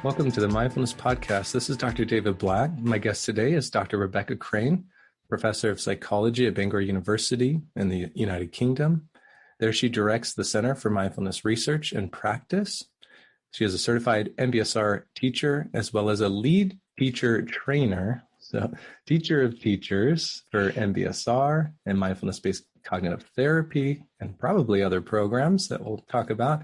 Welcome to the Mindfulness Podcast. This is Dr. David Black. My guest today is Dr. Rebecca Crane, professor of psychology at Bangor University in the United Kingdom. There she directs the Center for Mindfulness Research and Practice. She is a certified MBSR teacher as well as a lead teacher trainer, so teacher of teachers for MBSR and mindfulness-based cognitive therapy and probably other programs that we'll talk about.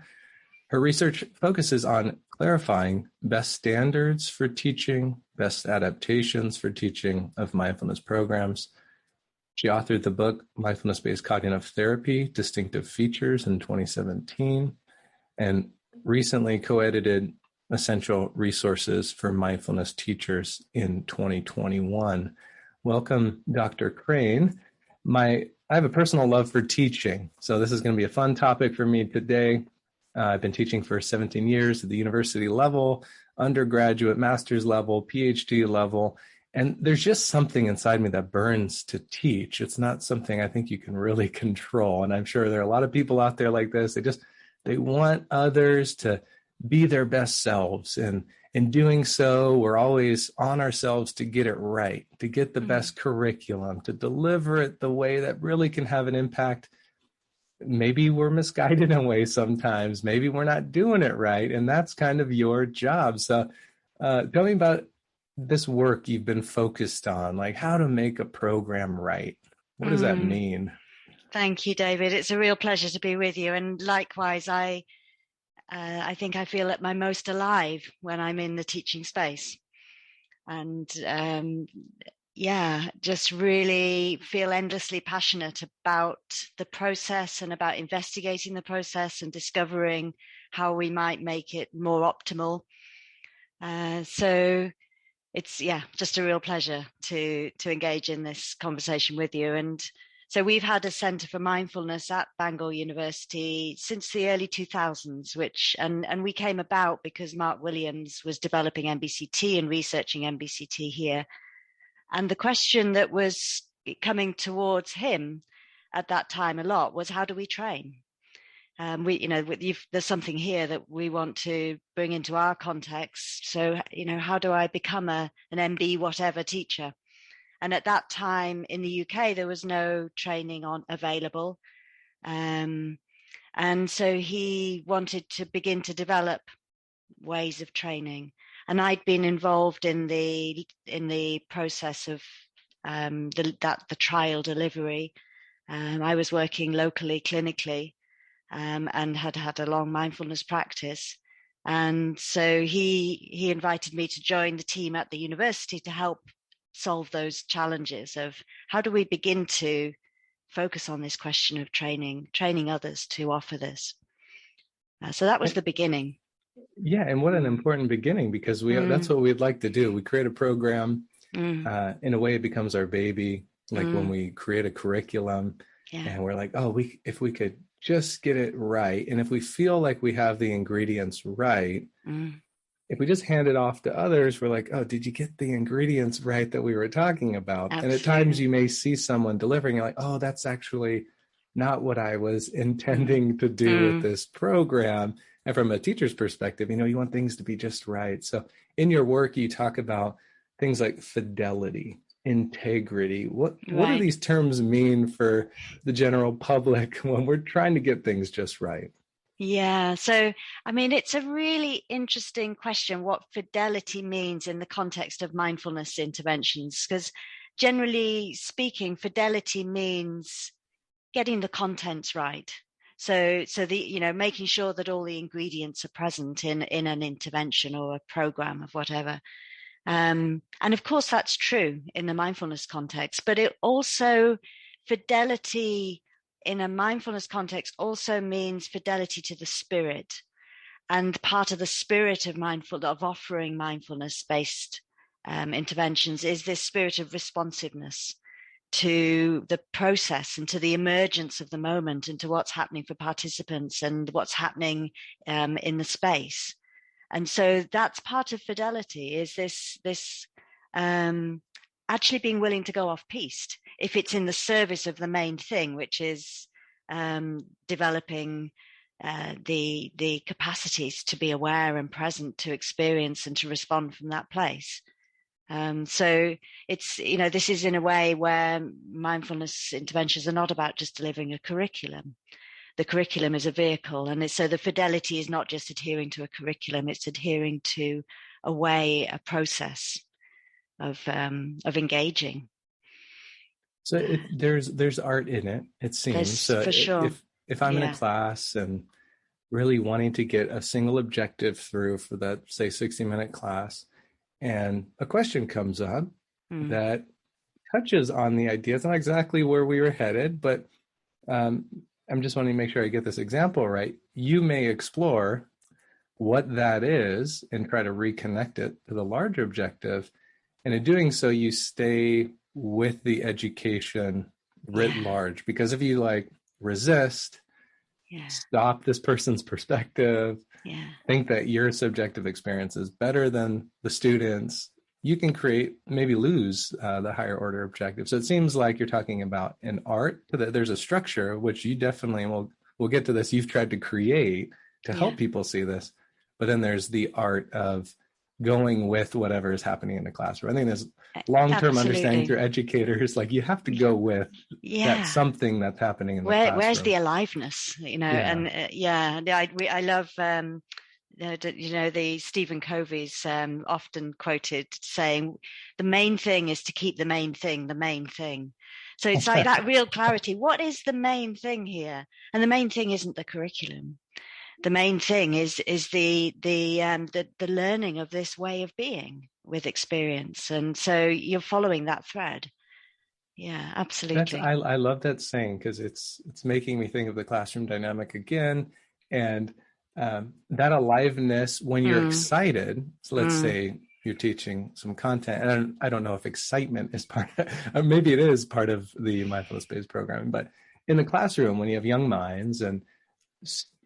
Her research focuses on clarifying best standards for teaching, best adaptations for teaching of mindfulness programs. She authored the book Mindfulness-Based Cognitive Therapy, Distinctive Features in 2017, and recently co-edited Essential Resources for Mindfulness Teachers in 2021. Welcome, Dr. Crane. I have a personal love for teaching, so this is going to be a fun topic for me today. I've been teaching for 17 years at the university level, undergraduate, master's level, Ph.D. level, and there's just something inside me that burns to teach. It's not something I think you can really control, and I'm sure there are a lot of people out there like this. They want others to be their best selves, and in doing so, we're always on ourselves to get it right, to get the best curriculum, to deliver it the way that really can have an impact. Maybe we're misguided in ways sometimes. Maybe we're not doing it right. And that's kind of your job. So tell me about this work you've been focused on, like how to make a program right. What does that mean? Thank you, David. It's a real pleasure to be with you. And likewise, I think I feel at my most alive when I'm in the teaching space. And just really feel endlessly passionate about the process and about investigating the process and discovering how we might make it more optimal. So it's, just a real pleasure to engage in this conversation with you. And so we've had a Center for Mindfulness at Bangor University since the early 2000s, and we came about because Mark Williams was developing MBCT and researching MBCT here. And the question that was coming towards him at that time a lot was, how do we train? There's something here that we want to bring into our context. So, how do I become an MB whatever teacher? And at that time in the UK, there was no training available. And so he wanted to begin to develop ways of training. And I'd been involved in the process of the trial delivery. I was working locally, clinically, and had a long mindfulness practice. And so he invited me to join the team at the university to help solve those challenges of how do we begin to focus on this question of training others to offer this. So that was the beginning. Yeah, and what an important beginning, because that's what we'd like to do. We create a program, in a way it becomes our baby, like when we create a curriculum, and we're like, if we could just get it right, and if we feel like we have the ingredients right, if we just hand it off to others, we're like, did you get the ingredients right that we were talking about? Absolutely. And at times you may see someone delivering, you're like, that's actually not what I was intending to do with this program. And from a teacher's perspective, you want things to be just right. So in your work, you talk about things like fidelity, integrity. What do these terms mean for the general public when we're trying to get things just right? Yeah. So, it's a really interesting question, what fidelity means in the context of mindfulness interventions, because generally speaking, fidelity means getting the contents right. So making sure that all the ingredients are present in an intervention or a program of whatever. And of course, that's true in the mindfulness context, but it also, fidelity in a mindfulness context also means fidelity to the spirit. And part of the spirit of offering mindfulness-based interventions is this spirit of responsiveness to the process and to the emergence of the moment and to what's happening for participants and what's happening in the space. And so that's part of fidelity, is this actually being willing to go off piste if it's in the service of the main thing, which is developing the capacities to be aware and present, to experience and to respond from that place. So it's, this is in a way where mindfulness interventions are not about just delivering a curriculum. The curriculum is a vehicle, and so the fidelity is not just adhering to a curriculum; it's adhering to a way, a process of engaging. So there's art in it, it seems. So for sure. If I'm in a class and really wanting to get a single objective through for that, say, 60-minute class, and a question comes up that touches on the idea, it's not exactly where we were headed, but I'm just wanting to make sure I get this example right. You may explore what that is and try to reconnect it to the larger objective. And in doing so, you stay with the education writ large. Because if you resist, stop this person's perspective, think that your subjective experience is better than the students, you can maybe lose the higher order objective. So it seems like you're talking about an art, that there's a structure, which you definitely, and we'll get to this, you've tried to create to help people see this. But then there's the art of going with whatever is happening in the classroom. I think there's long-term understanding through educators, you have to go with that something that's happening in the classroom. Where's the aliveness, and I love, the Stephen Covey's often quoted saying, the main thing is to keep the main thing the main thing. So it's like that real clarity. What is the main thing here? And the main thing isn't the curriculum. The main thing is the learning of this way of being with experience. And so you're following that thread. Yeah, absolutely. I love that saying, because it's making me think of the classroom dynamic again. And that aliveness when you're excited. So let's say you're teaching some content, and I don't know if excitement is part of, maybe it is part of the mindfulness-based programming, but in the classroom, when you have young minds and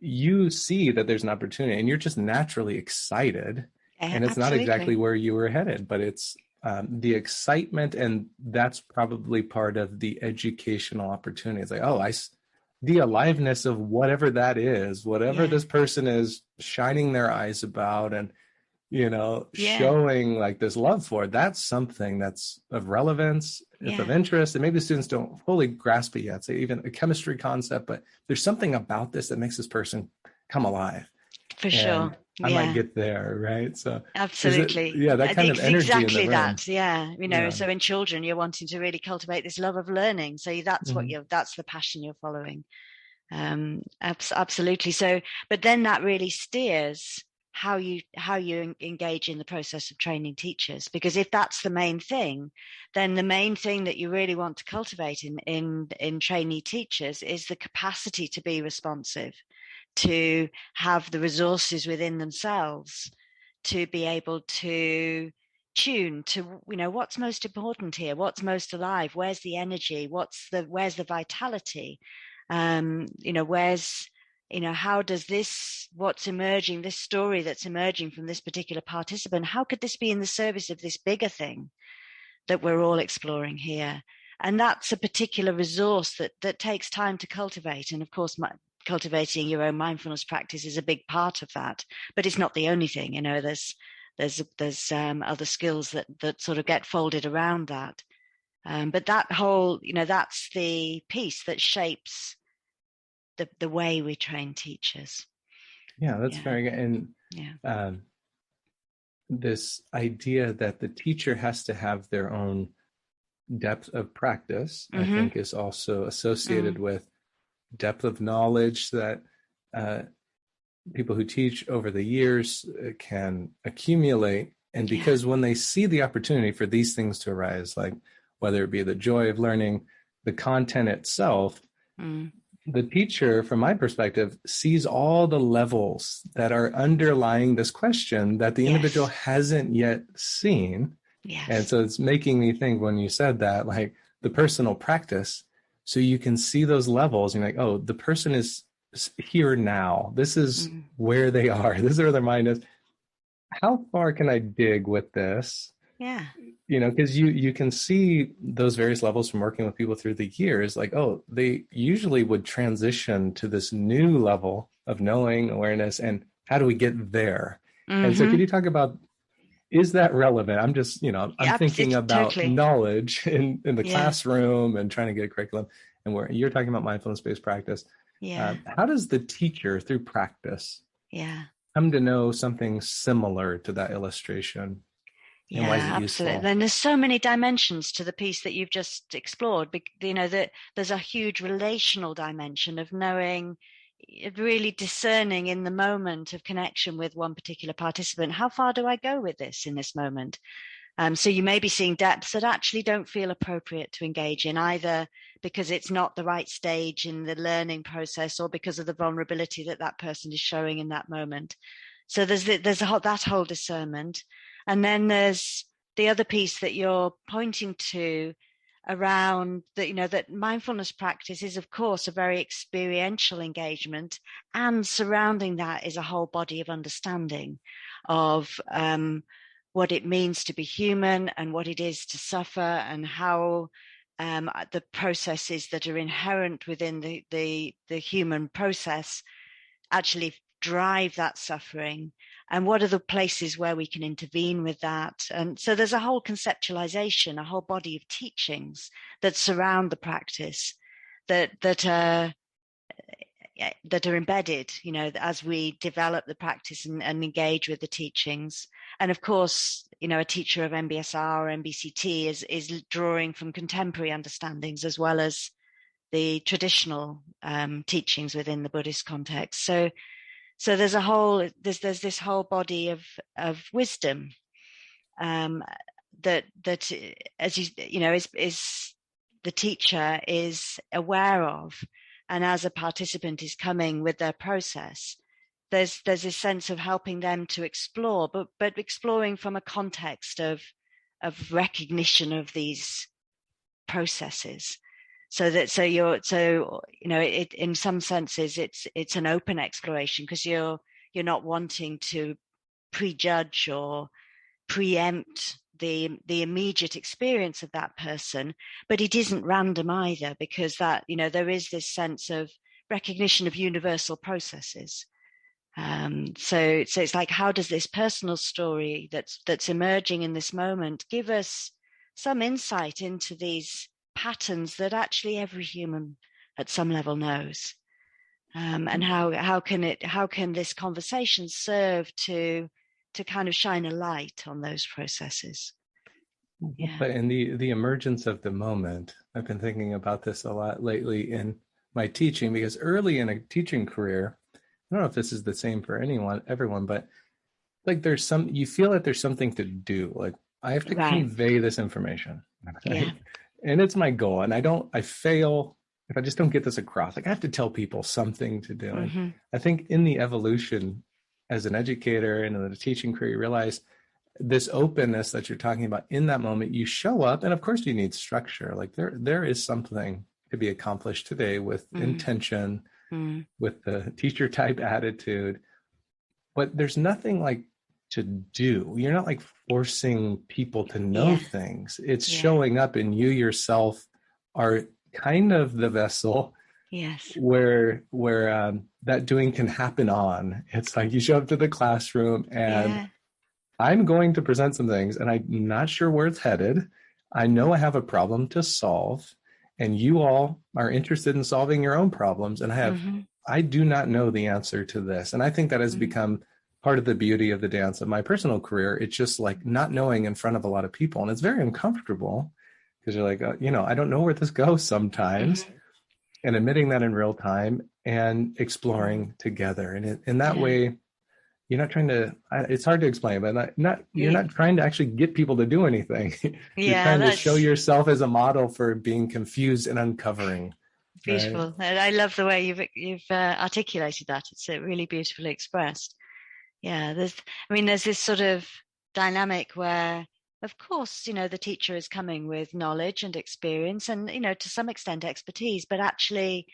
you see that there's an opportunity and you're just naturally excited, and it's not exactly where you were headed, but it's the excitement, and that's probably part of the educational opportunity. It's like, the aliveness of whatever that is, whatever this person is shining their eyes about and, showing this love for, that's something that's of relevance, it's of interest. And maybe the students don't fully grasp it yet, say even a chemistry concept, but there's something about this that makes this person come alive. For sure. I might get there, right? So absolutely. That kind of energy exactly in the room. So in children, you're wanting to really cultivate this love of learning. So that's that's the passion you're following. Absolutely. So, but then that really steers how you engage in the process of training teachers, because if that's the main thing, then the main thing that you really want to cultivate in trainee teachers is the capacity to be responsive, to have the resources within themselves to be able to tune to, what's most important here, what's most alive, where's the energy, where's the vitality, where's, how does what's emerging, this story that's emerging from this particular participant, how could this be in the service of this bigger thing that we're all exploring here? And that's a particular resource that takes time to cultivate. And of course, cultivating your own mindfulness practice is a big part of that, but it's not the only thing. There's other skills that sort of get folded around that. But that whole, that's the piece that shapes the way we train teachers. Yeah, that's very good. And this idea that the teacher has to have their own depth of practice, I think, is also associated with depth of knowledge that people who teach over the years can accumulate. And because when they see the opportunity for these things to arise, like whether it be the joy of learning, the content itself, the teacher, from my perspective, sees all the levels that are underlying this question that the individual hasn't yet seen. And so it's making me think, when you said that, like the personal practice, so you can see those levels, and you're like, oh, the person is here now. This is where they are. This is where their mind is. How far can I dig with this? Because you can see those various levels from working with people through the years, like, oh, they usually would transition to this new level of knowing, awareness, and how do we get there? And so could Mm-hmm. you talk about, is that relevant? I'm just, I'm Yeah, thinking about totally. knowledge in the Yeah, classroom and trying to get a curriculum, and where you're talking about mindfulness-based practice. yeah, How does the teacher, through practice, yeah. come to know something similar to that illustration? And why is it Yeah, absolutely. useful? Then there's so many dimensions to the piece that you've just explored. That there's a huge relational dimension of knowing, really discerning in the moment of connection with one particular participant. How far do I go with this in this moment? So you may be seeing depths that actually don't feel appropriate to engage in, either because it's not the right stage in the learning process or because of the vulnerability that that person is showing in that moment. So there's that whole discernment. And then there's the other piece that you're pointing to around that, that mindfulness practice is, of course, a very experiential engagement. And surrounding that is a whole body of understanding of what it means to be human and what it is to suffer, and how the processes that are inherent within the human process actually drive that suffering, and what are the places where we can intervene with that. And so there's a whole conceptualization, a whole body of teachings that surround the practice that are embedded, as we develop the practice and engage with the teachings. And of course, a teacher of MBSR or MBCT is drawing from contemporary understandings as well as the traditional teachings within the Buddhist context. So there's there's this whole body of wisdom that as is the teacher is aware of, and as a participant is coming with their process, there's this sense of helping them to explore, but exploring from a context of recognition of these processes. It, in some senses, it's an open exploration, because you're not wanting to prejudge or preempt the immediate experience of that person, but it isn't random either, because that there is this sense of recognition of universal processes. So it's like, how does this personal story that's emerging in this moment give us some insight into these patterns that actually every human at some level knows, and how can this conversation serve to kind of shine a light on those processes? Yeah. But in the emergence of the moment, I've been thinking about this a lot lately in my teaching, because early in a teaching career, I don't know if this is the same for everyone, but like you feel that there's something to do. Like, I have to convey this information. Right? Yeah. And it's my goal. And I fail if I just don't get this across. Like, I have to tell people something to do. Mm-hmm. And I think in the evolution as an educator and in the teaching career, you realize this openness that you're talking about in that moment, you show up, and of course you need structure. Like there is something to be accomplished today with intention, with the teacher type attitude, but there's nothing like to do. You're not like forcing people to know things. It's showing up, and you yourself are kind of the vessel where that doing can happen on. It's like you show up to the classroom, and I'm going to present some things, and I'm not sure where it's headed. I know I have a problem to solve, and you all are interested in solving your own problems, and I do not know the answer to this. And I think that has become part of the beauty of the dance of my personal career. It's just like not knowing in front of a lot of people, and it's very uncomfortable, because you're like, I don't know where this goes sometimes, and admitting that in real time and exploring together. And in that way, you're not trying to, it's hard to explain, but you're not trying to actually get people to do anything. You're trying to show yourself as a model for being confused and uncovering. Beautiful. Right? I love the way you've articulated that. It's really beautifully expressed. Yeah, there's this sort of dynamic where, of course, the teacher is coming with knowledge and experience and, to some extent expertise, but actually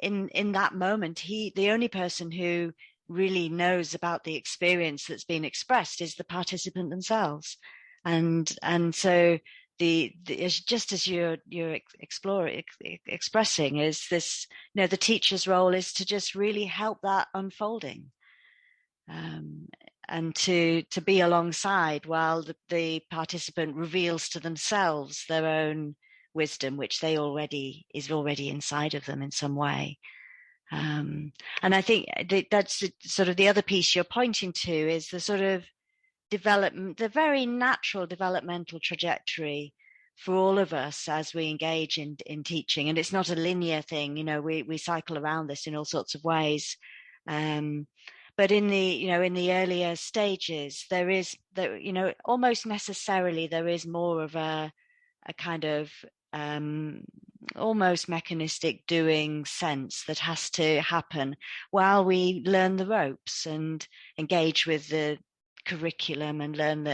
in that moment, the only person who really knows about the experience that's been expressed is the participant themselves. And so just as you're expressing, is this, the teacher's role is to just really help that unfolding, and to be alongside while the participant reveals to themselves their own wisdom, which is already inside of them in some way. And I think that's sort of the other piece you're pointing to, is the sort of development, the very natural developmental trajectory for all of us as we engage in teaching. And it's not a linear thing, we cycle around this in all sorts of ways. But in the earlier stages, almost necessarily there is more of a kind of almost mechanistic doing sense that has to happen while we learn the ropes and engage with the curriculum and learn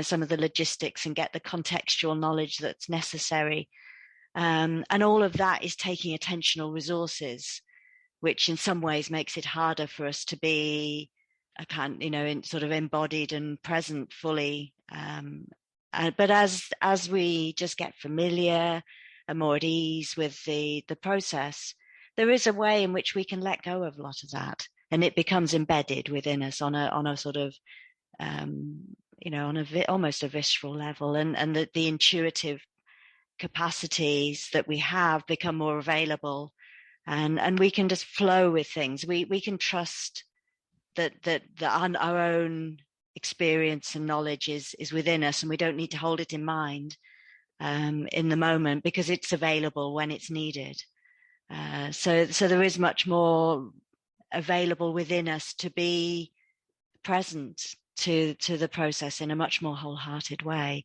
some of the logistics and get the contextual knowledge that's necessary. And all of that is taking attentional resources, which in some ways makes it harder for us to be sort of embodied and present fully. But as we just get familiar and more at ease with the process, there is a way in which we can let go of a lot of that, and it becomes embedded within us on a sort of almost a visceral level, and the intuitive capacities that we have become more available, and we can just flow with things. We can trust that our own experience and knowledge is within us, and we don't need to hold it in mind in the moment, because it's available when it's needed. So there is much more available within us to be present to the process in a much more wholehearted way.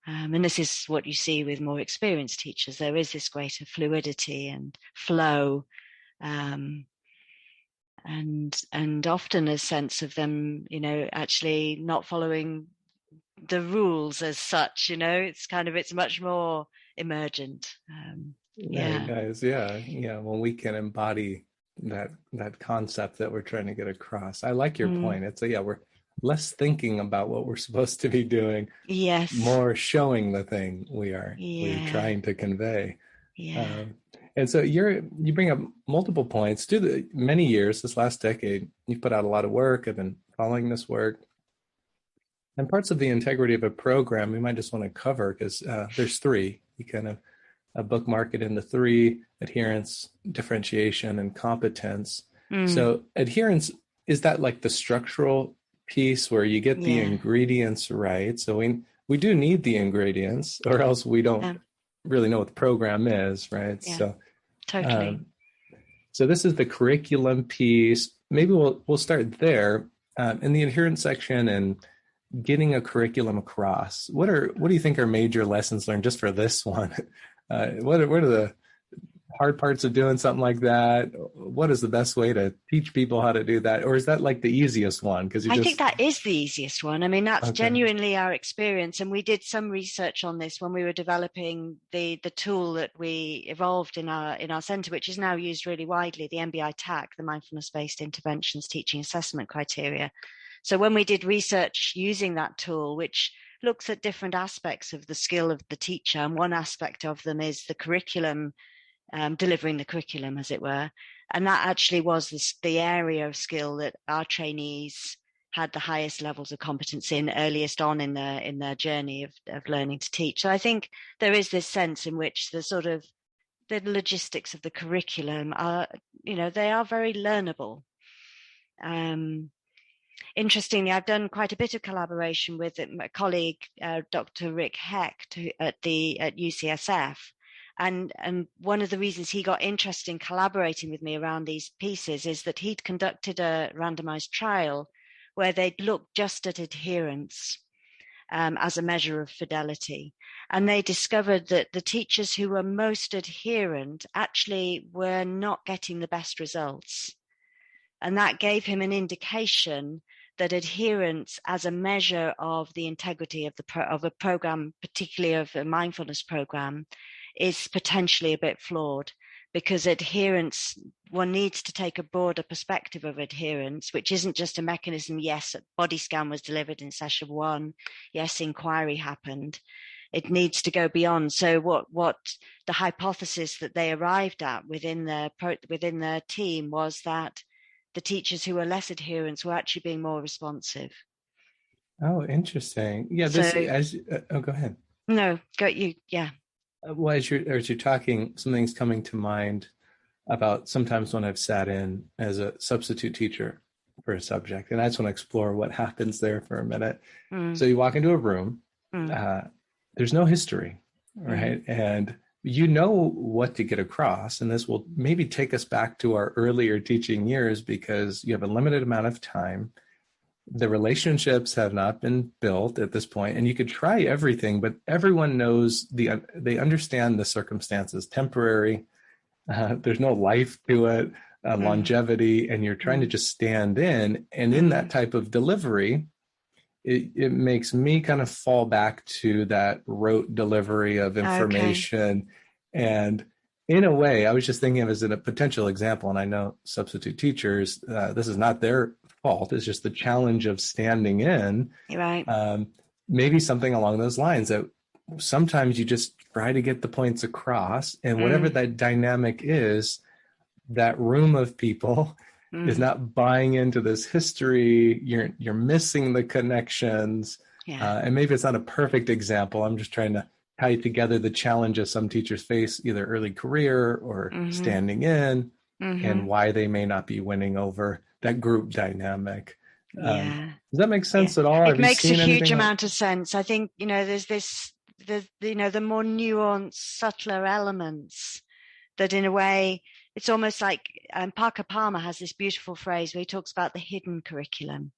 And this is what you see with more experienced teachers. There is this greater fluidity and flow, and often a sense of them, actually not following the rules as such. It's much more emergent. Very nice. Yeah. When we can embody that concept that we're trying to get across. I like your point. It's we're less thinking about what we're supposed to be doing. Yes. More showing the thing we're trying to convey. Yeah. And so you bring up multiple points. Many years, this last decade, you've put out a lot of work. I've been following this work. And parts of the integrity of a program we might just want to cover, because there's three. You kind of bookmark it into three: adherence, differentiation, and competence. So adherence, is that like the structural piece where you get the ingredients right? So we do need the ingredients, or else we don't really know what the program is, right? Yeah, so totally. So this is the curriculum piece. Maybe we'll start there in the adherence section and getting a curriculum across. What do you think are major lessons learned just for this one? What are the hard parts of doing something like that? What is the best way to teach people how to do that? Or is that like the easiest one? I think that is the easiest one. I mean, that's genuinely our experience. And we did some research on this when we were developing the tool that we evolved in our center, which is now used really widely, the MBI-TAC, the Mindfulness-Based Interventions Teaching Assessment Criteria. So when we did research using that tool, which looks at different aspects of the skill of the teacher, and one aspect of them is the curriculum, delivering the curriculum, as it were. And that actually was the area of skill that our trainees had the highest levels of competence in earliest on in their journey of learning to teach. So I think there is this sense in which the logistics of the curriculum are, they are very learnable. Interestingly, I've done quite a bit of collaboration with my colleague, Dr. Rick Hecht at UCSF. And one of the reasons he got interested in collaborating with me around these pieces is that he'd conducted a randomized trial where they'd looked just at adherence as a measure of fidelity. And they discovered that the teachers who were most adherent actually were not getting the best results. And that gave him an indication that adherence as a measure of the integrity of a program, particularly of a mindfulness program, is potentially a bit flawed, because adherence, one needs to take a broader perspective of adherence, which isn't just a mechanism. Yes, a body scan was delivered in session 1. Yes, inquiry happened. it needs to go beyond. So what the hypothesis that they arrived at within their team was that the teachers who were less adherents were actually being more responsive. Oh, interesting. Yeah, this So as oh, go ahead. no, go you, yeah. Well, as you're talking, something's coming to mind about sometimes when I've sat in as a substitute teacher for a subject, and I just want to explore what happens there for a minute. So you walk into a room, uh, there's no history, right? And you know what to get across, and this will maybe take us back to our earlier teaching years because you have a limited amount of time. The relationships have not been built at this point, and you could try everything, but everyone knows they understand the circumstances, temporary. There's no life to it, longevity, and you're trying to just stand in. And in that type of delivery, it makes me kind of fall back to that rote delivery of information. Okay. And in a way, I was just thinking of as a potential example, and I know substitute teachers, this is not their fault. It's just the challenge of standing in. Right. Maybe something along those lines that sometimes you just try to get the points across, and whatever that dynamic is, that room of people is not buying into this history. You're missing the connections. Yeah. And maybe it's not a perfect example. I'm just trying to tie together the challenges some teachers face, either early career or standing in, and why they may not be winning over that group dynamic. Yeah. Does that make sense at all? It makes a huge amount of sense. I think, there's the more nuanced, subtler elements that in a way, it's almost like Parker Palmer has this beautiful phrase where he talks about the hidden curriculum.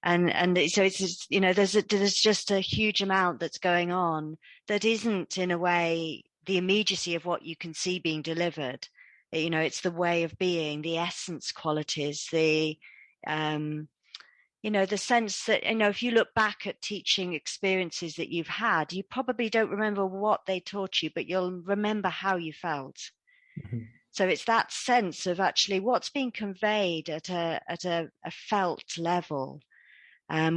And so it's, there's just a huge amount that's going on that isn't in a way the immediacy of what you can see being delivered. It's the way of being, the essence qualities, the sense that, if you look back at teaching experiences that you've had, you probably don't remember what they taught you, but you'll remember how you felt. So it's that sense of actually what's being conveyed at a felt level,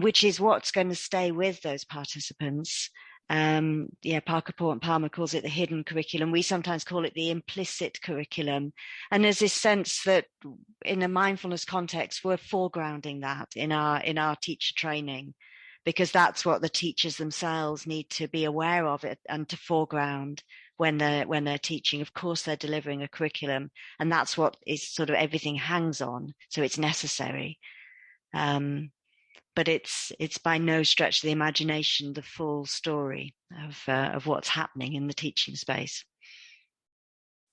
which is what's going to stay with those participants. Parker Palmer calls it the hidden curriculum. We sometimes call it the implicit curriculum. And there's this sense that in a mindfulness context, we're foregrounding that in our teacher training, because that's what the teachers themselves need to be aware of it and to foreground when they're teaching. Of course, they're delivering a curriculum, and that's what is sort of everything hangs on. So it's necessary. But it's by no stretch of the imagination the full story of what's happening in the teaching space.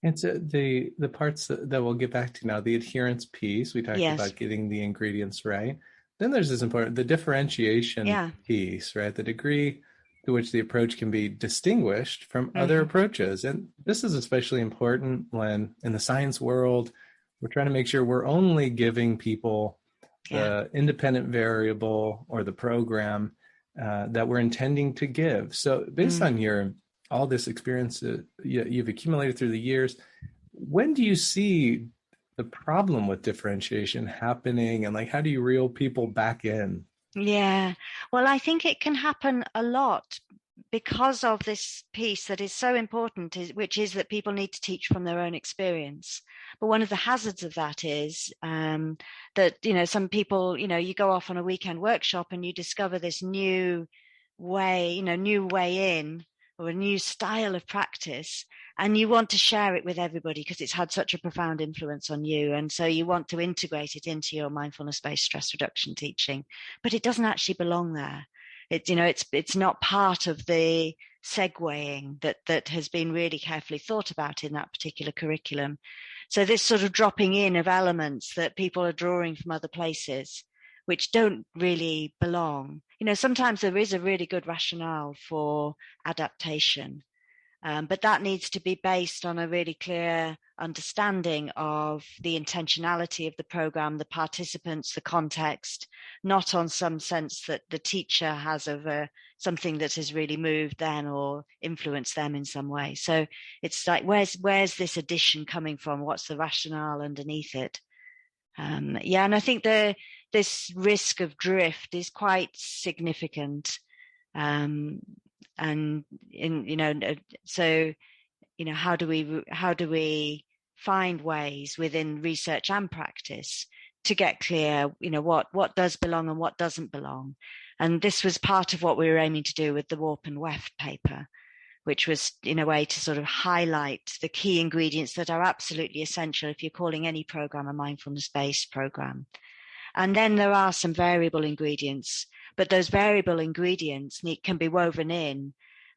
It's the parts that we'll get back to now. The adherence piece, we talked about getting the ingredients right. Then there's this important, the differentiation piece, right? The degree to which the approach can be distinguished from other approaches. And this is especially important when in the science world, we're trying to make sure we're only giving people the independent variable or the program that we're intending to give. So based on all this experience you've accumulated through the years, when do you see the problem with differentiation happening, and how do you reel people back in? Yeah, well, I think it can happen a lot because of this piece that is so important, which is that people need to teach from their own experience. But one of the hazards of that is that, some people, you go off on a weekend workshop and you discover this new way in, or a new style of practice, and you want to share it with everybody because it's had such a profound influence on you. And so you want to integrate it into your mindfulness-based stress reduction teaching, but it doesn't actually belong there. It's not part of the segueing that has been really carefully thought about in that particular curriculum. So this sort of dropping in of elements that people are drawing from other places, which don't really belong. Sometimes there is a really good rationale for adaptation, but that needs to be based on a really clear understanding of the intentionality of the program, the participants, the context, not on some sense that the teacher has of something that has really moved them or influenced them in some way. So it's like, where's this addition coming from? What's the rationale underneath it? And I think this risk of drift is quite significant. and so how do we find ways within research and practice to get clear, what does belong and what doesn't belong. And this was part of what we were aiming to do with the warp and weft paper, which was in a way to sort of highlight the key ingredients that are absolutely essential if you're calling any program a mindfulness-based program. And then there are some variable ingredients, but those variable ingredients can be woven in,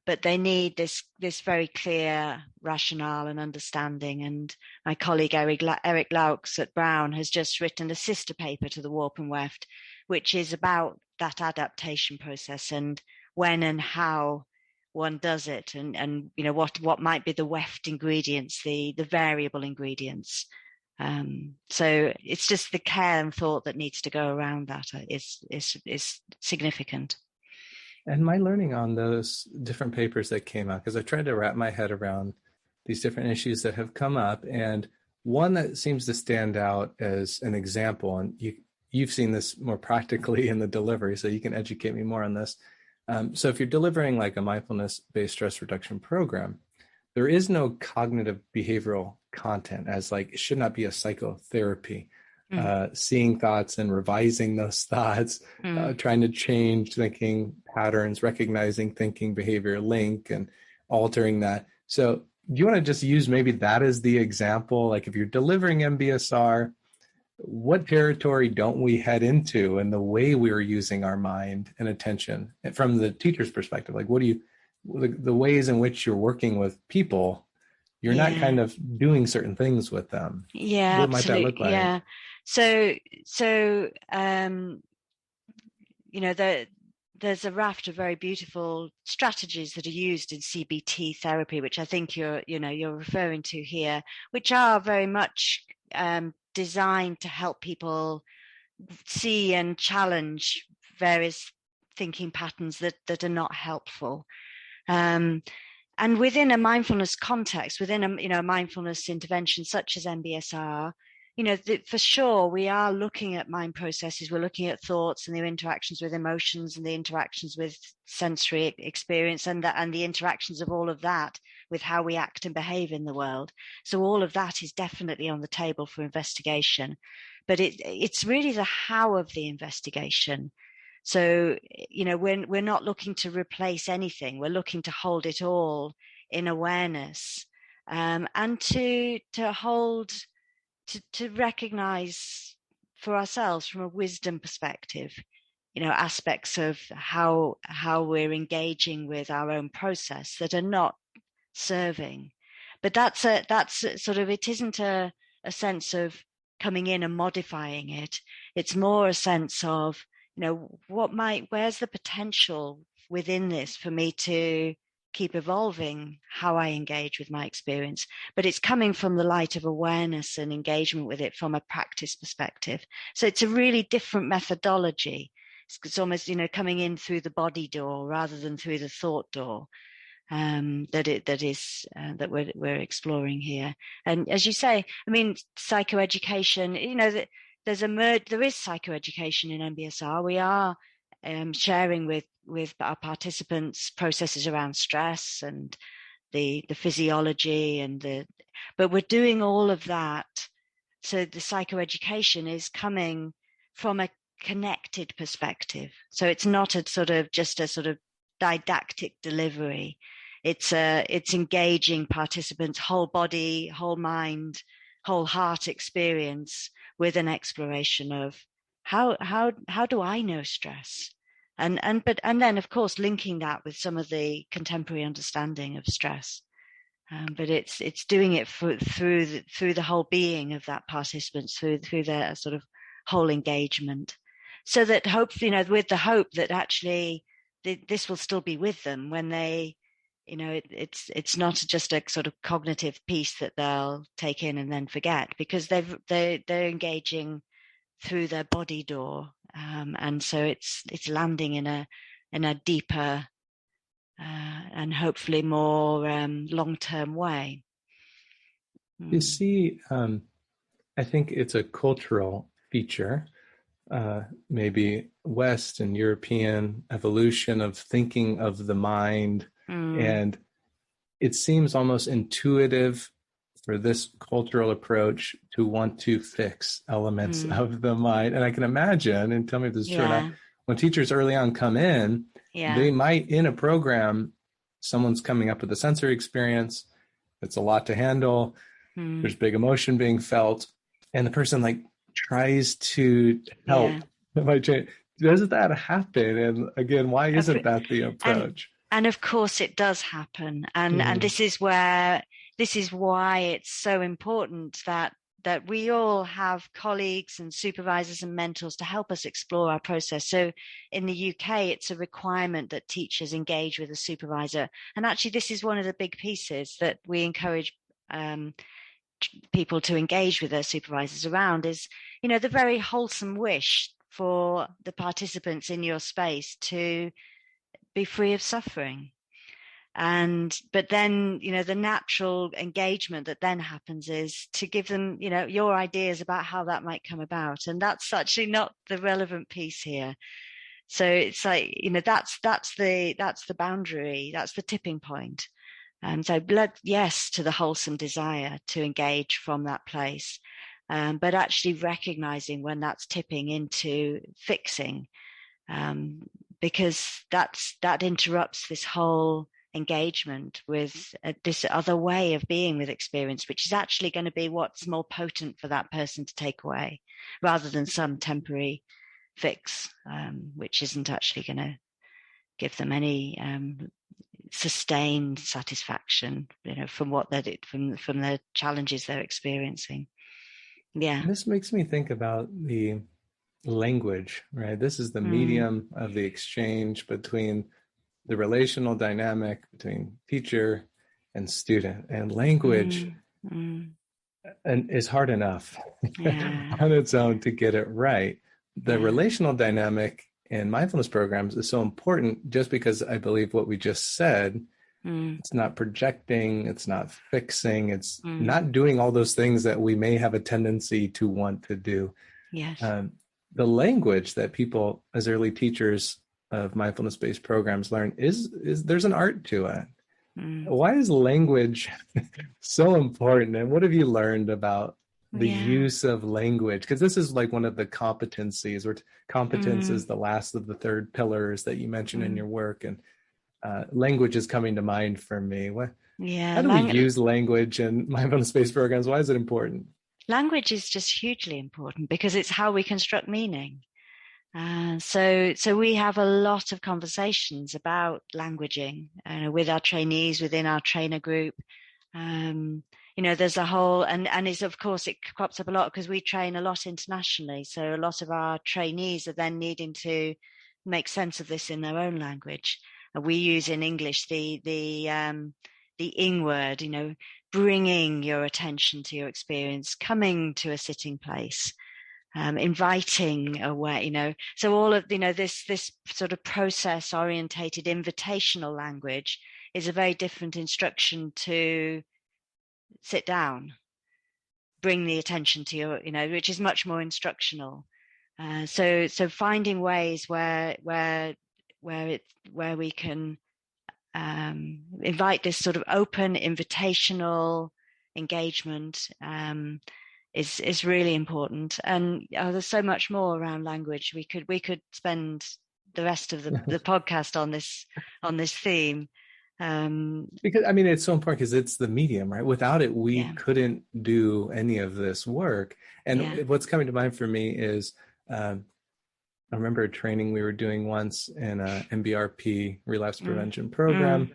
but they need this very clear rationale and understanding. And my colleague Eric Laux at Brown has just written a sister paper to the warp and weft, which is about that adaptation process and when and how one does it, and what might be the weft ingredients, the variable ingredients. So it's just the care and thought that needs to go around that is significant. And my learning on those different papers that came out, because I tried to wrap my head around these different issues that have come up, and one that seems to stand out as an example, and you've seen this more practically in the delivery, so you can educate me more on this. So if you're delivering like a mindfulness-based stress reduction program, there is no cognitive behavioral content, as like it should not be a psychotherapy, seeing thoughts and revising those thoughts, trying to change thinking patterns, recognizing thinking behavior link and altering that. So do you want to just use maybe that as the example? Like if you're delivering MBSR, what territory don't we head into in the way we're using our mind and attention? And from the teacher's perspective, like the ways in which you're working with people, you're not kind of doing certain things with them. Yeah, what might that look like? Yeah. So there's a raft of very beautiful strategies that are used in CBT therapy, which I think you're referring to here, which are very much designed to help people see and challenge various thinking patterns that are not helpful. And within a mindfulness context, within a mindfulness intervention such as MBSR, for sure we are looking at mind processes. We're looking at thoughts and their interactions with emotions and the interactions with sensory experience and the interactions of all of that with how we act and behave in the world. So all of that is definitely on the table for investigation, but it's really the how of the investigation. So, we're not looking to replace anything. We're looking to hold it all in awareness, and to recognize for ourselves from a wisdom perspective, aspects of how we're engaging with our own process that are not serving. But that's sort of, it isn't a sense of coming in and modifying it. It's more a sense of, where's the potential within this for me to keep evolving how I engage with my experience? But it's coming from the light of awareness and engagement with it from a practice perspective. So it's a really different methodology. It's almost, coming in through the body door rather than through the thought door. That we're exploring here. And as you say, I mean, psychoeducation, there is psychoeducation in MBSR. We are sharing with our participants processes around stress and the physiology but we're doing all of that. So the psychoeducation is coming from a connected perspective. So it's not just a sort of didactic delivery. It's engaging participants' whole body, whole mind, whole heart experience with an exploration of how do I know stress, and then of course linking that with some of the contemporary understanding of stress, but it's doing it through the whole being of that participant, through their sort of whole engagement, so that hopefully, with the hope that actually this will still be with them when they, it's not just a sort of cognitive piece that they'll take in and then forget, because they're engaging through their body door, and so it's landing in a deeper and hopefully more long-term way. You see, I think it's a cultural feature maybe West and European evolution of thinking of the mind. And it seems almost intuitive for this cultural approach to want to fix elements of the mind. And I can imagine, and tell me if this is true or not, when teachers early on come in, they might, in a program, someone's coming up with a sensory experience. It's a lot to handle. There's big emotion being felt. And the person like tries to help. Does that happen? And again, why isn't that the approach? And of course it does happen. And this is why it's so important that we all have colleagues and supervisors and mentors to help us explore our process. So in the UK, it's a requirement that teachers engage with a supervisor. And actually, this is one of the big pieces that we encourage people to engage with their supervisors around is, the very wholesome wish for the participants in your space to be free of suffering. But then, the natural engagement that then happens is to give them, your ideas about how that might come about. And that's actually not the relevant piece here. So it's like, that's the boundary, that's the tipping point. So yes to the wholesome desire to engage from that place, but actually recognizing when that's tipping into fixing, because that interrupts this whole engagement with this other way of being with experience, which is actually going to be what's more potent for that person to take away, rather than some temporary fix, which isn't actually going to give them any sustained satisfaction, from what from the challenges they're experiencing. Yeah. This makes me think about the language, right? This is the medium of the exchange between the relational dynamic between teacher and student, and language and is hard enough on its own to get it right. The relational dynamic in mindfulness programs is so important just because I believe what we just said, it's not projecting, it's not fixing, it's not doing all those things that we may have a tendency to want to do. Yes. The language that people as early teachers of mindfulness-based programs learn is there's an art to it. Why is language so important? And what have you learned about the use of language? Because this is like one of the competencies, or competence is the last of the third pillars that you mentioned in your work. And language is coming to mind for me. How do we use language in mindfulness-based programs? Why is it important? Language is just hugely important because it's how we construct meaning. So we have a lot of conversations about languaging with our trainees, within our trainer group. There's a whole, and it's, of course, it crops up a lot because we train a lot internationally. So a lot of our trainees are then needing to make sense of this in their own language. And we use in English the ing word, bringing your attention to your experience, coming to a sitting place. Inviting away, so all of, this sort of process orientated invitational language is a very different instruction to sit down, bring the attention to your, which is much more instructional. So finding ways where we can invite this sort of open invitational engagement is really important. And there's so much more around language. We could spend the rest of the podcast on this theme. Because it's so important because it's the medium, right? Without it, we couldn't do any of this work. And what's coming to mind for me is I remember a training we were doing once in a MBRP relapse prevention program,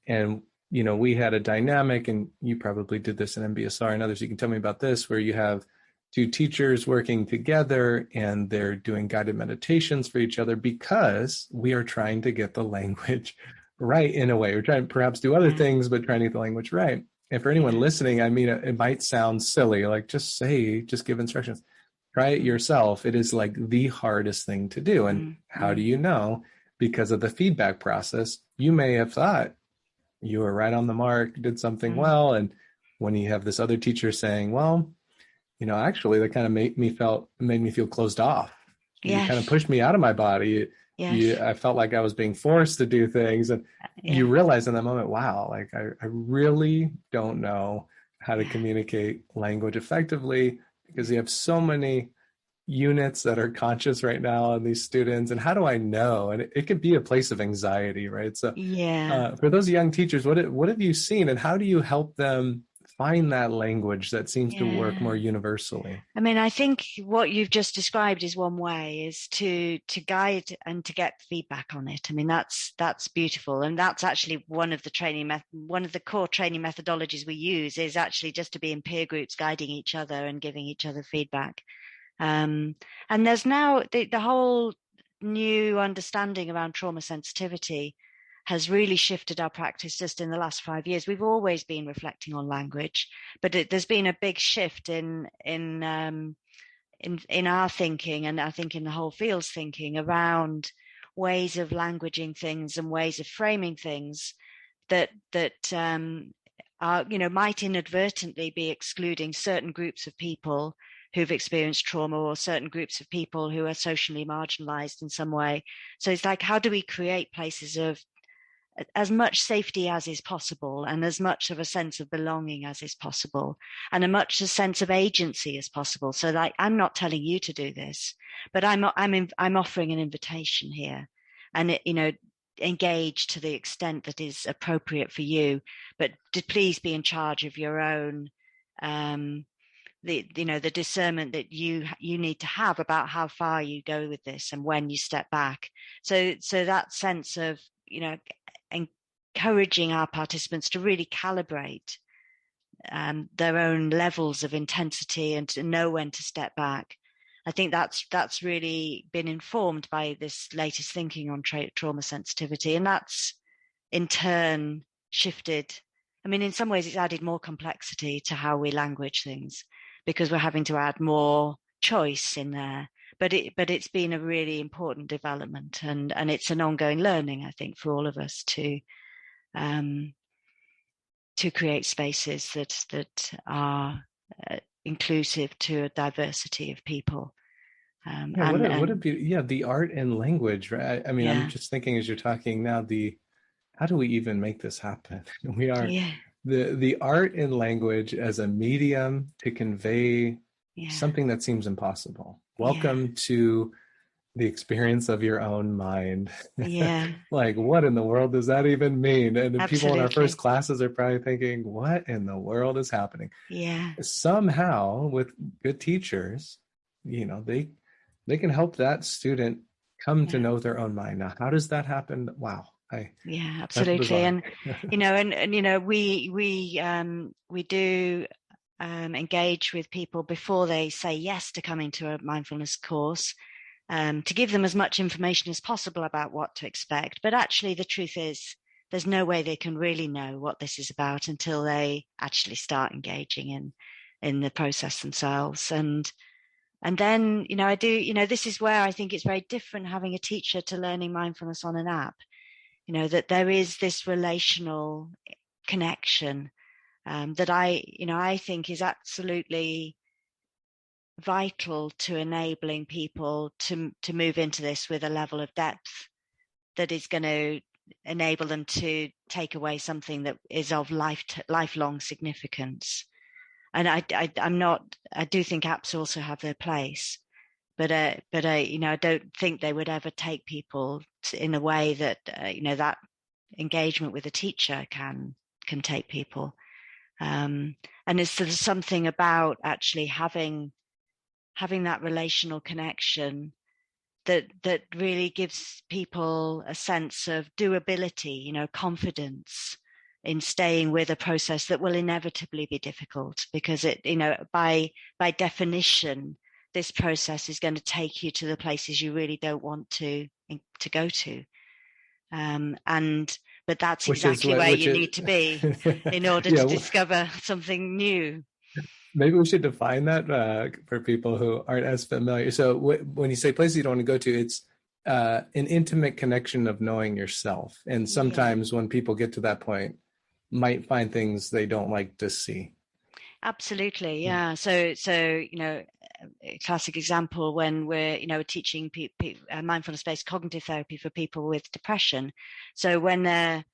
and we had a dynamic, and you probably did this in MBSR and others. You can tell me about this, where you have two teachers working together and they're doing guided meditations for each other because we are trying to get the language right in a way. We're trying to perhaps do other things, but trying to get the language right. And for anyone listening, it might sound silly, like just give instructions. Try it yourself. It is like the hardest thing to do. And how do you know? Because of the feedback process, you may have thought you were right on the mark, did something well. And when you have this other teacher saying, well, actually that kind of made me feel closed off. you kind of Yes. pushed me out of my body. Yes. I felt like I was being forced to do things. And Yeah. you realize in that moment, wow, like I really don't know how to Yeah. communicate language effectively, because you have so many units that are conscious right now and these students, and how do I know? And it could be a place of anxiety, right? So Yeah. for those young teachers, what have you seen, and how do you help them find that language that seems to work more Yeah. universally? I mean, I think what you've just described is one way, is to guide and to get feedback on it. I mean, that's beautiful, and that's actually one of the one of the core training methodologies we use is actually just to be in peer groups, guiding each other and giving each other feedback. And there's now the whole new understanding around trauma sensitivity has really shifted our practice just in the last 5 years. We've always been reflecting on language, but there's been a big shift in our thinking, and I think in the whole field's thinking around ways of languaging things and ways of framing things that are, might inadvertently be excluding certain groups of people who've experienced trauma, or certain groups of people who are socially marginalized in some way. So it's like, how do we create places of as much safety as is possible, and as much of a sense of belonging as is possible, and a sense of agency as possible? So like, I'm not telling you to do this, but I'm offering an invitation here, and engage to the extent that is appropriate for you, but please be in charge of your own the discernment that you need to have about how far you go with this and when you step back. So that sense of encouraging our participants to really calibrate their own levels of intensity and to know when to step back. I think that's really been informed by this latest thinking on trauma sensitivity, and that's in turn shifted. I mean, in some ways, it's added more complexity to how we language things, because we're having to add more choice in there. But it's been a really important development, and it's an ongoing learning, I think, for all of us to create spaces that are inclusive to a diversity of people. Yeah, what a beauty. Yeah, the art and language, right? I mean, I'm Yeah, just thinking as you're talking now, how do we even make this happen? We are yeah, the art and language as a medium to convey yeah, something that seems impossible. yeah, Welcome to the experience of your own mind. yeah, Like, what in the world does that even mean? And the people in our first absolutely. classes are probably thinking, what in the world is happening? Yeah, Somehow, with good teachers, they can help that student come to yeah. know their own mind. Now, how does that happen? Wow, Yeah, that's absolutely. bizarre. We do engage with people before they say yes to coming to a mindfulness course, to give them as much information as possible about what to expect. But actually, the truth is, there's no way they can really know what this is about until they actually start engaging in the process themselves. And then, this is where I think it's very different having a teacher to learning mindfulness on an app. That there is this relational connection that I think is absolutely vital to enabling people to move into this with a level of depth that is going to enable them to take away something that is of lifelong significance. And I do think apps also have their place, but I don't think they would ever take people in a way that that engagement with a teacher can take people. And it's sort of something about actually having that relational connection that really gives people a sense of doability, confidence in staying with a process that will inevitably be difficult, because it, by definition, this process is going to take you to the places you really don't want to go to. But that's Which is exactly what, where which you is, need to be in order to yeah. discover something new. Maybe we should define that for people who aren't as familiar. So when you say places you don't want to go to, it's an intimate connection of knowing yourself. And Yeah. sometimes when people get to that point, might find things they don't like to see. Absolutely, yeah. So a classic example when we're teaching mindfulness-based cognitive therapy for people with depression. So when they're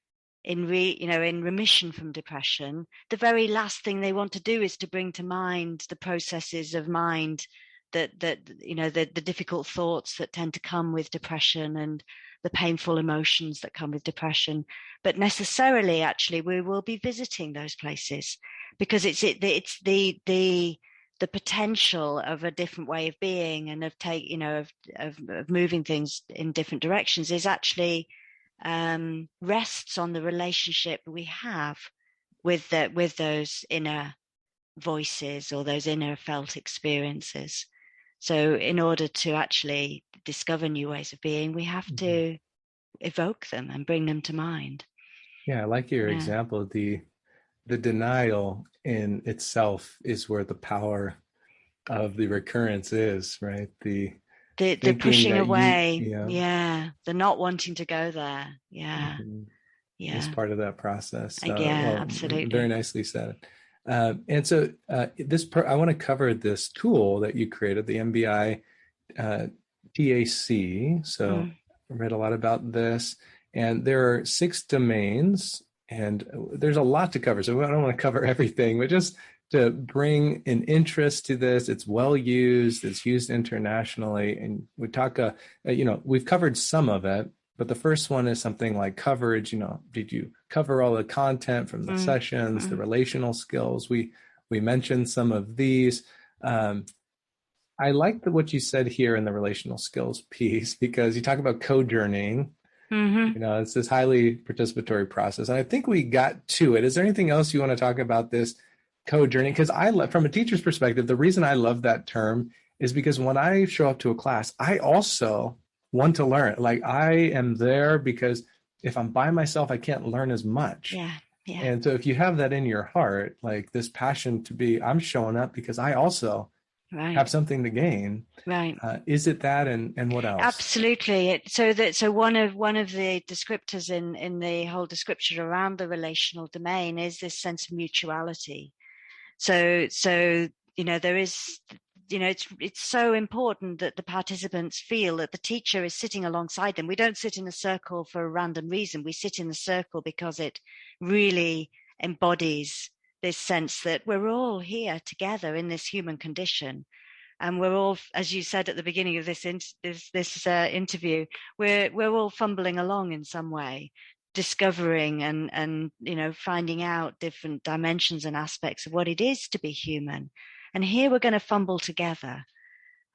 in remission from depression, the very last thing they want to do is to bring to mind the processes of mind that the difficult thoughts that tend to come with depression and the painful emotions that come with depression. But necessarily, actually, we will be visiting those places because it's the potential of a different way of being and of moving things in different directions is actually rests on the relationship we have with those inner voices or those inner felt experiences. So in order to actually discover new ways of being, we have to evoke them and bring them to mind. Yeah, I like your example. The denial in itself is where the power of the recurrence is, right? The pushing away, the not wanting to go there, is part of that process. Absolutely. Very nicely said. And so I want to cover this tool that you created, the MBI TAC. So I read a lot about this, and there are 6 domains, and there's a lot to cover. So I don't want to cover everything, but just to bring an interest to this. It's well used. It's used internationally, and we talk. We've covered some of it, but the first one is something like coverage. Did you cover all the content from the sessions, the relational skills? We mentioned some of these. I like what you said here in the relational skills piece, because you talk about co-journeying. It's this highly participatory process. And I think we got to it. Is there anything else you want to talk about this co-journey? Because from a teacher's perspective, the reason I love that term is because when I show up to a class, I also want to learn. Like, I am there because if I'm by myself, I can't learn as much. Yeah. And so if you have that in your heart, like this passion to be, I'm showing up because I also have something to gain. Right. Is it that, and what else? Absolutely. So one of the descriptors in the whole description around the relational domain is this sense of mutuality. So there is, it's so important that the participants feel that the teacher is sitting alongside them. We don't sit in a circle for a random reason. We sit in the circle because it really embodies this sense that we're all here together in this human condition. And we're all, as you said at the beginning of this interview, we're all fumbling along in some way, discovering and finding out different dimensions and aspects of what it is to be human. And here we're going to fumble together.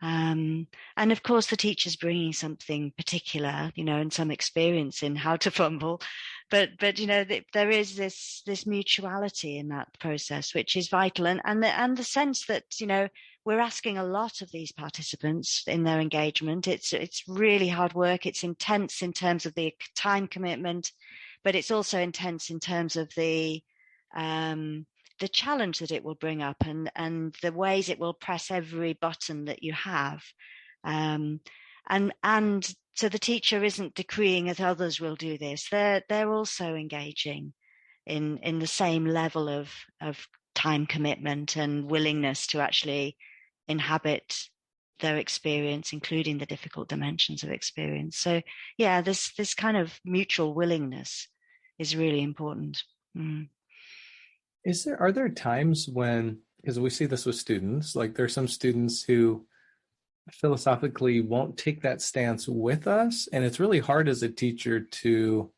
And of course, the teacher's bringing something particular, and some experience in how to fumble. But there is this mutuality in that process, which is vital. And the sense that, we're asking a lot of these participants in their engagement. It's really hard work. It's intense in terms of the time commitment, but it's also intense in terms of the challenge that it will bring up and the ways it will press every button that you have. And so the teacher isn't decreeing that others will do this. They're also engaging in the same level of time commitment and willingness to actually inhabit their experience, including the difficult dimensions of experience. So yeah, this kind of mutual willingness is really important. Are there times when, because we see this with students, like there's some students who philosophically won't take that stance with us, and it's really hard as a teacher to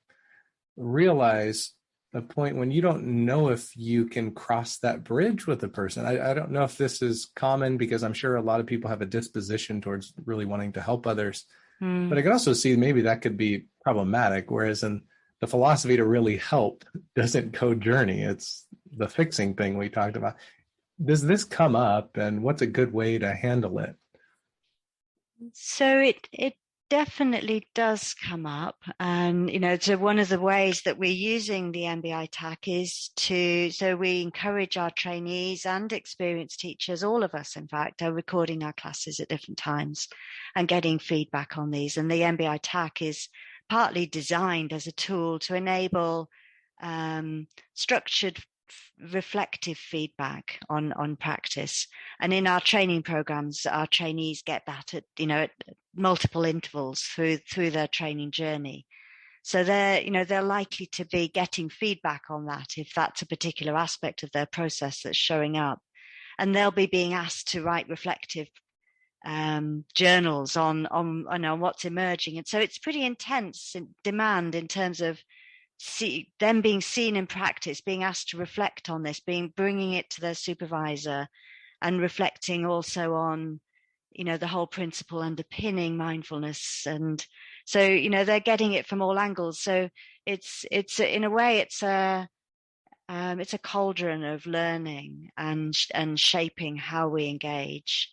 realize a point when you don't know if you can cross that bridge with a person. I don't know if this is common, because I'm sure a lot of people have a disposition towards really wanting to help others, but I can also see maybe that could be problematic, whereas in the philosophy to really help doesn't co-journey. It's the fixing thing we talked about. Does this come up, and what's a good way to handle it? So it definitely does come up. And, so one of the ways that we're using the MBI TAC is so we encourage our trainees and experienced teachers, all of us, in fact, are recording our classes at different times and getting feedback on these. And the MBI TAC is partly designed as a tool to enable structured reflective feedback on practice. And in our training programs, our trainees get that at multiple intervals through their training journey. So they're likely to be getting feedback on that if that's a particular aspect of their process that's showing up. And they'll be being asked to write reflective journals on what's emerging. And so it's pretty intense in demand in terms of them being seen in practice, being asked to reflect on this, bringing it to their supervisor, and reflecting also on, the whole principle underpinning mindfulness. And so, they're getting it from all angles. So it's in a way, it's a cauldron of learning and shaping how we engage.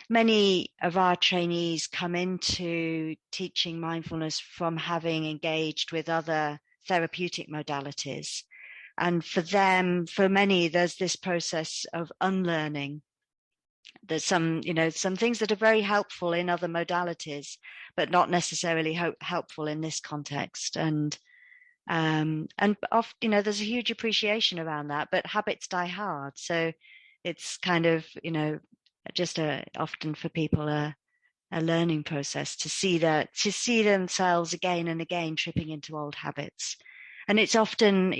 Many of our trainees come into teaching mindfulness from having engaged with other therapeutic modalities. And for many, there's this process of unlearning. There's some things that are very helpful in other modalities, but not necessarily helpful in this context. And often, there's a huge appreciation around that, but habits die hard. So it's kind of, just often for people a learning process to see themselves again and again tripping into old habits. And it's often,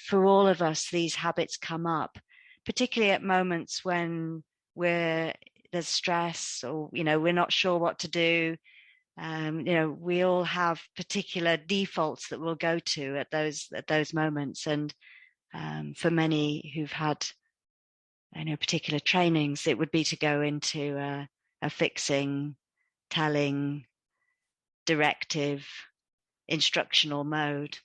for all of us, these habits come up, particularly at moments when there's stress, or we're not sure what to do. We all have particular defaults that we'll go to at those moments. And for many who've had particular trainings, it would be to go into a fixing, telling, directive, instructional mode.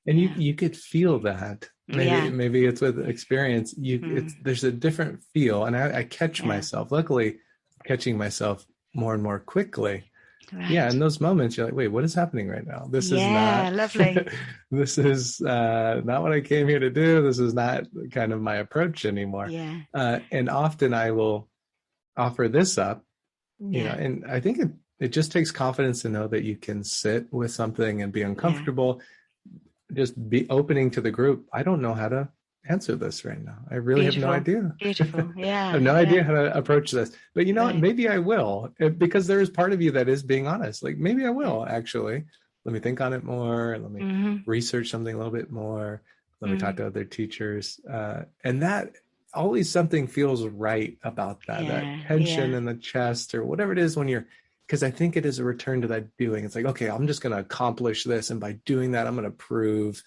And you could feel that. Maybe it's with experience. There's a different feel, and I catch myself. Luckily, catching myself more and more quickly. Right. Yeah, in those moments, you're like, wait, what is happening right now? This is not lovely. This is not what I came here to do. This is not kind of my approach anymore. Yeah. And often I will offer this up, and I think it just takes confidence to know that you can sit with something and be uncomfortable. Just be opening to the group. I don't know how to answer this right now. I really have no idea. Beautiful. Yeah. I have no idea how to approach this. But you know what? Maybe I will, because there is part of you that is being honest. Like, maybe I will actually. Let me think on it more. Let me research something a little bit more. Let me talk to other teachers. And that always something feels right about that. That tension in the chest or whatever it is because I think it is a return to that doing. It's like, okay, I'm just going to accomplish this. And by doing that, I'm going to prove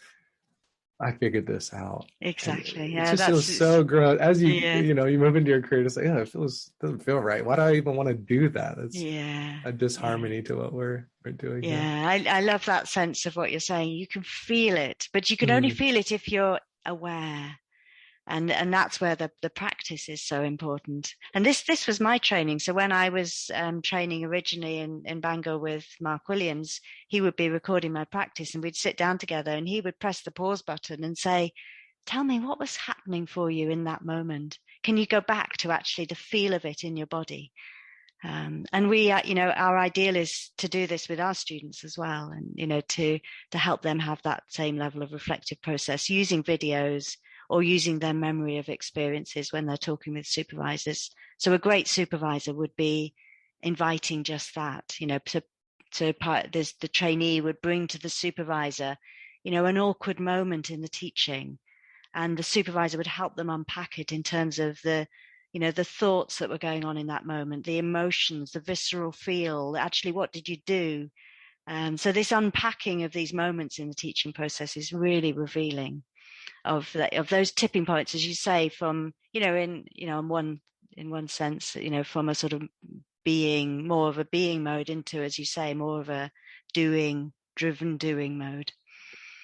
I figured this out. Exactly. It just feels so gross. As you move into your career, it's like, it doesn't feel right. Why do I even want to do that? It's a disharmony to what we're doing. Yeah, I love that sense of what you're saying. You can feel it, but you can only feel it if you're aware. And that's where the practice is so important. And this was my training. So when I was training originally in Bangor with Mark Williams, he would be recording my practice and we'd sit down together and he would press the pause button and say, tell me what was happening for you in that moment. Can you go back to actually the feel of it in your body? And we, our ideal is to do this with our students as well. And, to help them have that same level of reflective process using videos, or using their memory of experiences when they're talking with supervisors. So a great supervisor would be inviting just that, the trainee would bring to the supervisor, an awkward moment in the teaching, and the supervisor would help them unpack it in terms of the thoughts that were going on in that moment, the emotions, the visceral feel, actually, what did you do? So this unpacking of these moments in the teaching process is really revealing of those tipping points, as you say, from in one sense, from a sort of more of a being mode into, as you say, more of a driven doing mode.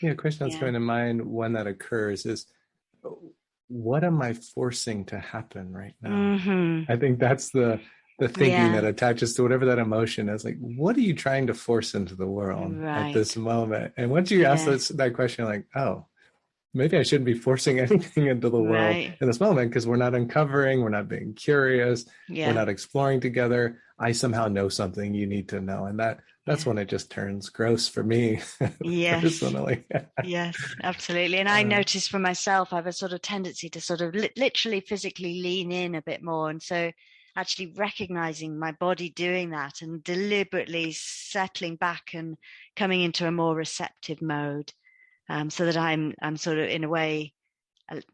A question that's coming to mind when that occurs is, what am I forcing to happen right now? I think that's the thinking that attaches to whatever that emotion is. Like, what are you trying to force into the world at this moment? And once you ask that question, you're like, oh, maybe I shouldn't be forcing anything into the world Right. in this moment because we're not uncovering, we're not being curious, we're Yeah. not exploring together. I somehow know something you need to know. And that's Yeah. when it just turns gross for me Yes. personally. Yes, absolutely. And I uh, noticed for myself, I have a sort of tendency to sort of literally physically lean in a bit more. And so actually recognizing my body doing that and deliberately settling back and coming into a more receptive mode, so that I'm sort of in a way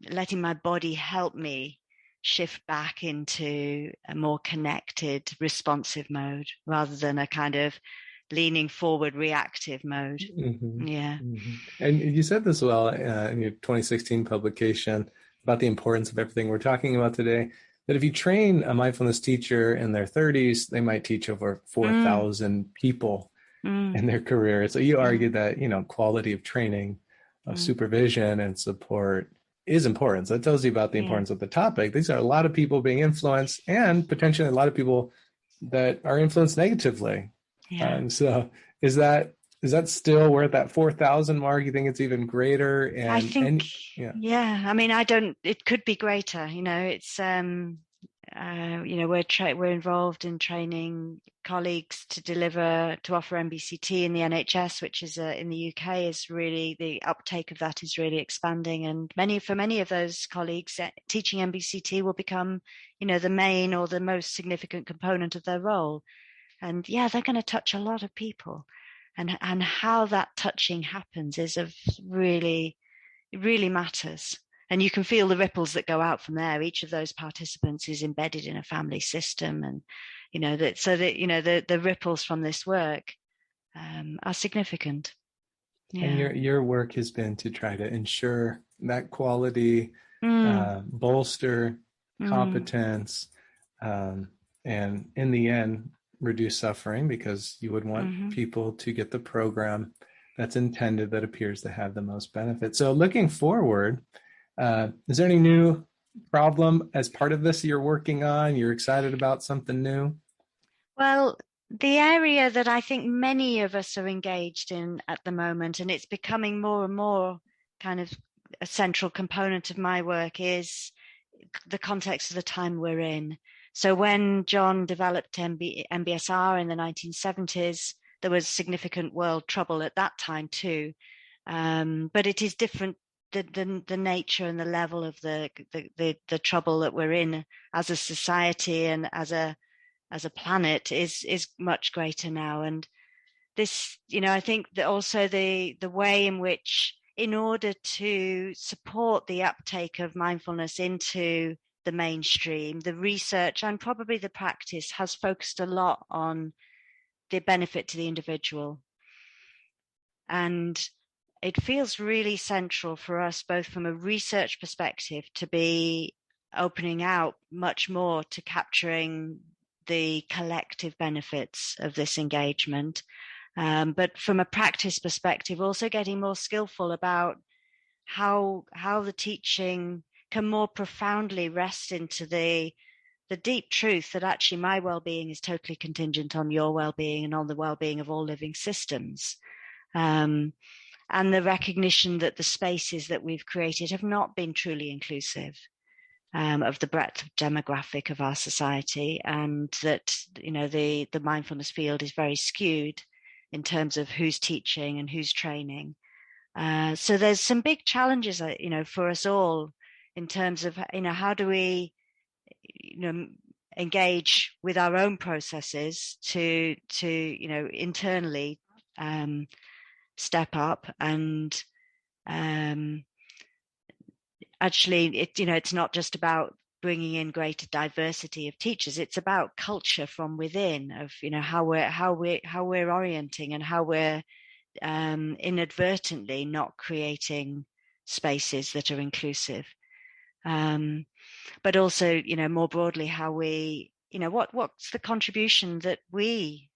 letting my body help me shift back into a more connected, responsive mode rather than a kind of leaning forward reactive mode. mhm, Yeah. mhm. And you said this well in your 2016 publication about the importance of everything we're talking about today. That if you train a mindfulness teacher in their 30s, they might teach over Mm, 4,000 people mm, in their career. So you argue mm, that, quality of training, of mm. supervision and support is important. So it tells you about the Yeah. importance of the topic. These are a lot of people being influenced and potentially a lot of people that are influenced negatively. Yeah. So is that still, we're at that 4,000 mark? You think it's even greater? I And think, yeah. yeah. I mean, I don't. It could be greater. It's we're involved in training colleagues to offer MBCT in the NHS, which is in the UK, is really the uptake of that is really expanding, and for many of those colleagues, teaching MBCT will become, the main or the most significant component of their role. And yeah, they're going to touch a lot of people, and how that touching happens is of really, it really matters. And you can feel the ripples that go out from there. Each of those participants is embedded in a family system, and the ripples from this work are significant. And Yeah. your work has been to try to ensure that quality, Mm, bolster mm, competence, and in the end, reduce suffering because you would want mm-hmm. people to get the program that's intended that appears to have the most benefit. So, looking forward, is there any new problem as part of this you're working on? You're excited about something new? Well, the area that I think many of us are engaged in at the moment, and it's becoming more and more kind of a central component of my work, is the context of the time we're in. So when John developed MBSR in the 1970s, there was significant world trouble at that time too. But it is different. The nature and the level of the trouble that we're in as a society and as a planet is much greater now. And this, I think that also the way in which, in order to support the uptake of mindfulness into the mainstream, the research and probably the practice has focused a lot on the benefit to the individual. And it feels really central for us, both from a research perspective, to be opening out much more to capturing the collective benefits of this engagement. But from a practice perspective, also getting more skillful about how the teaching can more profoundly rest into the deep truth that actually my well-being is totally contingent on your well-being and on the well-being of all living systems. Um, and the recognition that the spaces that we've created have not been truly inclusive of the breadth of demographic of our society, and that the mindfulness field is very skewed in terms of who's teaching and who's training. So there's some big challenges, for us all in terms of how do we engage with our own processes to internally step up and actually it's not just about bringing in greater diversity of teachers. It's about culture from within of how we're orienting and how we're inadvertently not creating spaces that are inclusive, but also more broadly how we what's the contribution that we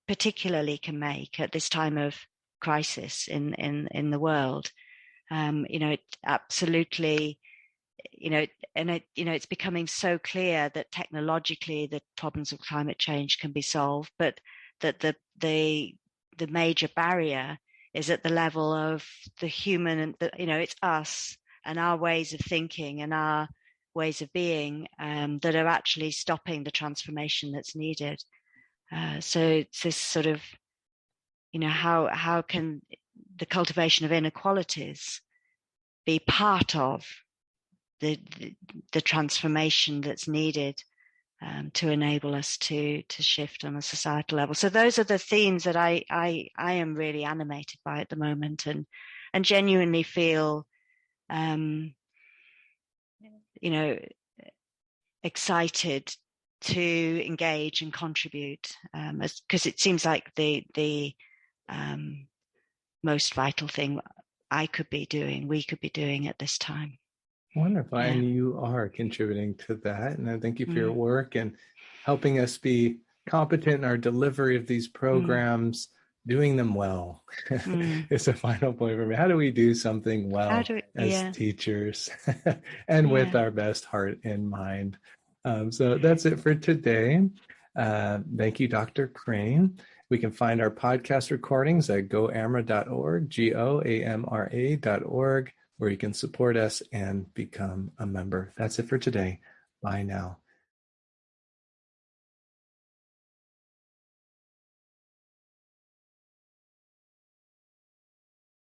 particularly can make at this time of crisis in the world. It absolutely, it's becoming so clear that technologically the problems of climate change can be solved, but that the major barrier is at the level of the human, and it's us and our ways of thinking and our ways of being that are actually stopping the transformation that's needed. So it's this sort of, how can the cultivation of inequalities be part of the transformation that's needed to enable us to shift on a societal level. So those are the themes that I am really animated by at the moment, and genuinely feel, excited to engage and contribute, because it seems like the most vital thing we could be doing at this time. Wonderful. Yeah. And you are contributing to that. And I thank you for your work and helping us be competent in our delivery of these programs, doing them well. It's a final point for me. How do we do something well as teachers and with our best heart in mind? So that's it for today. Thank you, Dr. Crane. We can find our podcast recordings at goamra.org, goamra.org, where you can support us and become a member. That's it for today. Bye now.